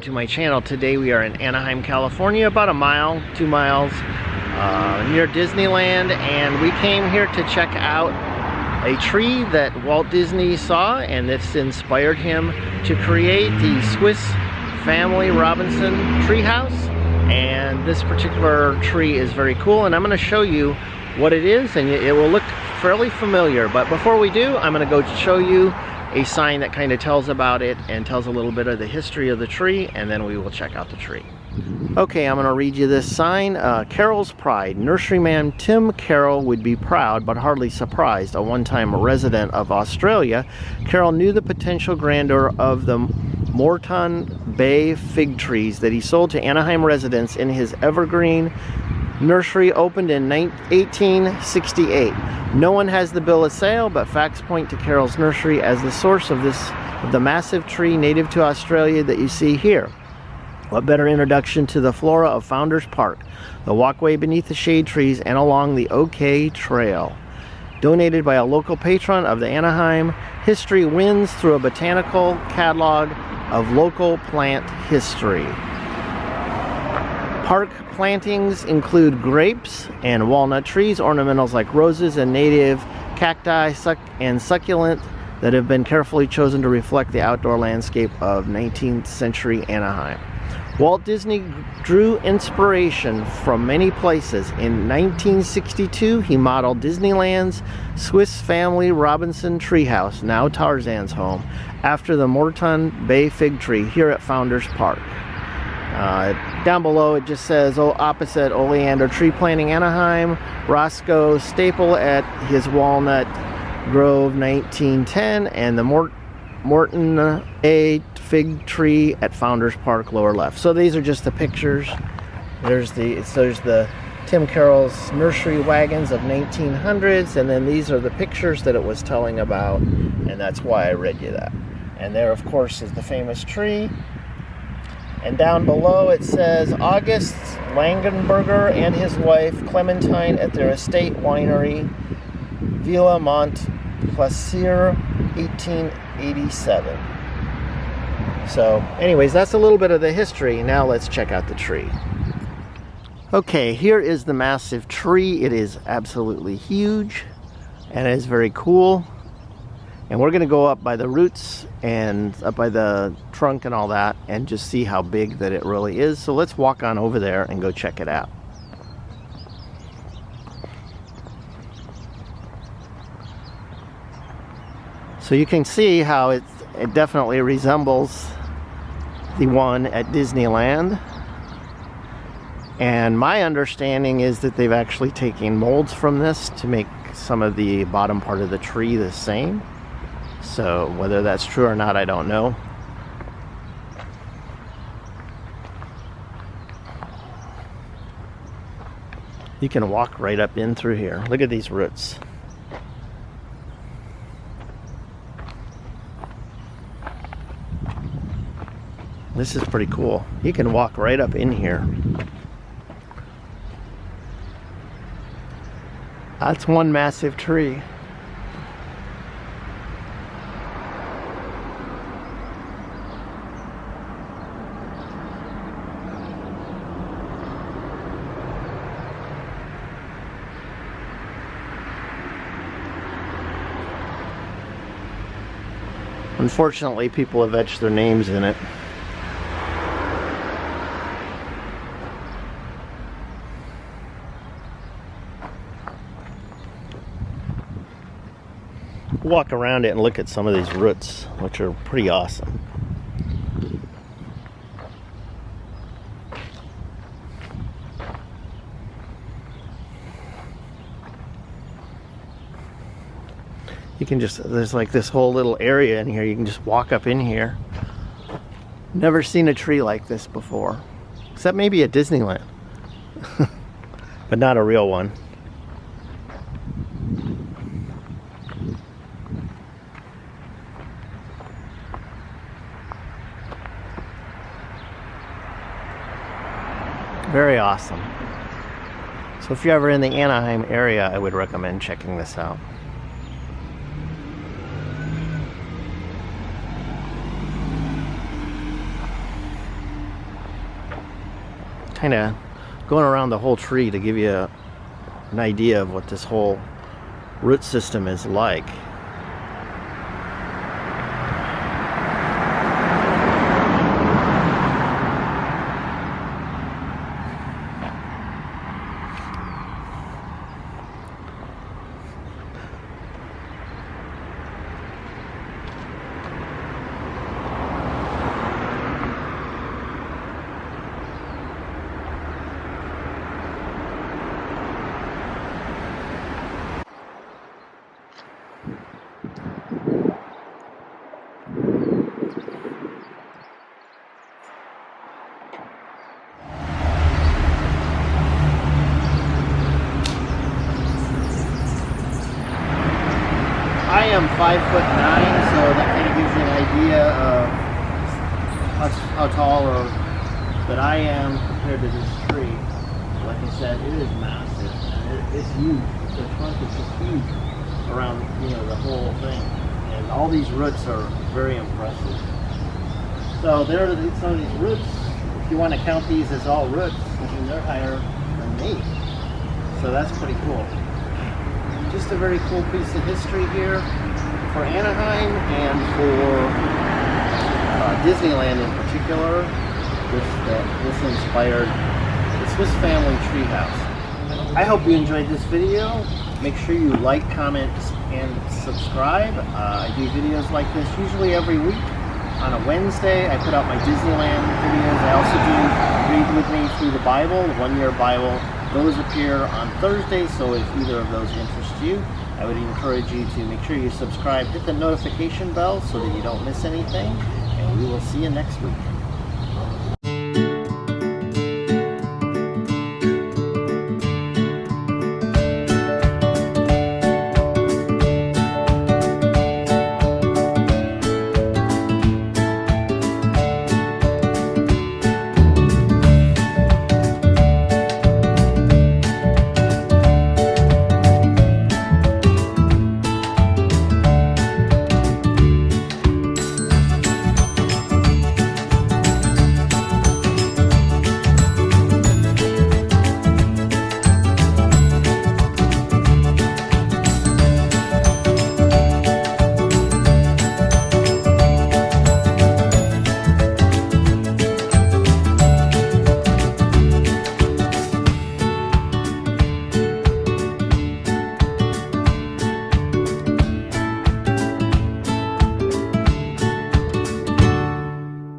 to my channel. Today we are in Anaheim, California, about a mile, 2 miles near Disneyland, and we came here to check out a tree that Walt Disney saw, and this inspired him to create the Swiss Family Robinson treehouse. And this particular tree is very cool, and I'm going to show you what it is, and it will look fairly familiar. But before we do, I'm going to go show you a sign that kind of tells about it and tells a little bit of the history of the tree, and then we will check out the tree. Okay, I'm going to read you this sign. Carol's Pride. Nurseryman Tim Carroll would be proud but hardly surprised. A one-time resident of Australia, Carroll knew the potential grandeur of the Moreton Bay fig trees that he sold to Anaheim residents in his evergreen nursery, opened in 1868. No one has the bill of sale, but facts point to Carroll's nursery as the source of the massive tree native to Australia that you see here. What better introduction to the flora of Founders Park, the walkway beneath the shade trees and along the OK Trail. Donated by a local patron of the Anaheim, history wins through a botanical catalog of local plant history. Park plantings include grapes and walnut trees, ornamentals like roses, and native cacti and succulent that have been carefully chosen to reflect the outdoor landscape of 19th century Anaheim. Walt Disney drew inspiration from many places. In 1962, he modeled Disneyland's Swiss Family Robinson treehouse, now Tarzan's home, after the Moreton Bay fig tree here at Founders Park. Down below it just says, opposite Oleander Tree Planting Anaheim, Roscoe Staple at his Walnut Grove 1910, and the Moreton A fig tree at Founders Park lower left. So these are just the pictures. There's the Tim Carroll's nursery wagons of 1900s, and then these are the pictures that it was telling about, and that's why I read you that. And there, of course, is the famous tree. And down below it says August Langenberger and his wife Clementine at their estate winery, Villa Montplaisir, 1887. So anyways, that's a little bit of the history. Now let's check out the tree. Okay, here is the massive tree. It is absolutely huge, and it is very cool. And we're going to go up by the roots and up by the trunk and all that and just see how big that it really is. So let's walk on over there and go check it out. So you can see how it definitely resembles the one at Disneyland. And my understanding is that they've actually taken molds from this to make some of the bottom part of the tree the same. So whether that's true or not, I don't know. You can walk right up in through here. Look at these roots. This is pretty cool. You can walk right up in here. That's one massive tree. Unfortunately, people have etched their names in it. Walk around it and look at some of these roots, which are pretty awesome. You can just, there's like this whole little area in here. You can just walk up in here. Never seen a tree like this before, except maybe at Disneyland, but not a real one. Very awesome. So if you're ever in the Anaheim area, I would recommend checking this out. kind of going around the whole tree to give you an idea of what this whole root system is like. I am 5'9", so that kind of gives you an idea of how tall that I am compared to this tree. Like I said, it is massive. It's huge. The trunk is just huge around, the whole thing. And all these roots are very impressive. So there are some of these roots. If you want to count these as all roots, they're higher than me. So that's pretty cool. Just a very cool piece of history here for Anaheim and for Disneyland in particular. This inspired the Swiss family treehouse. I hope you enjoyed this video. Make sure you like, comment, and subscribe. I do videos like this usually every week. On a Wednesday, I put out my Disneyland videos. I also do Read With Me Through the Bible, the 1-year Bible. Those appear on Thursday, so if either of those interest you, I would encourage you to make sure you subscribe, hit the notification bell so that you don't miss anything, and we will see you next week.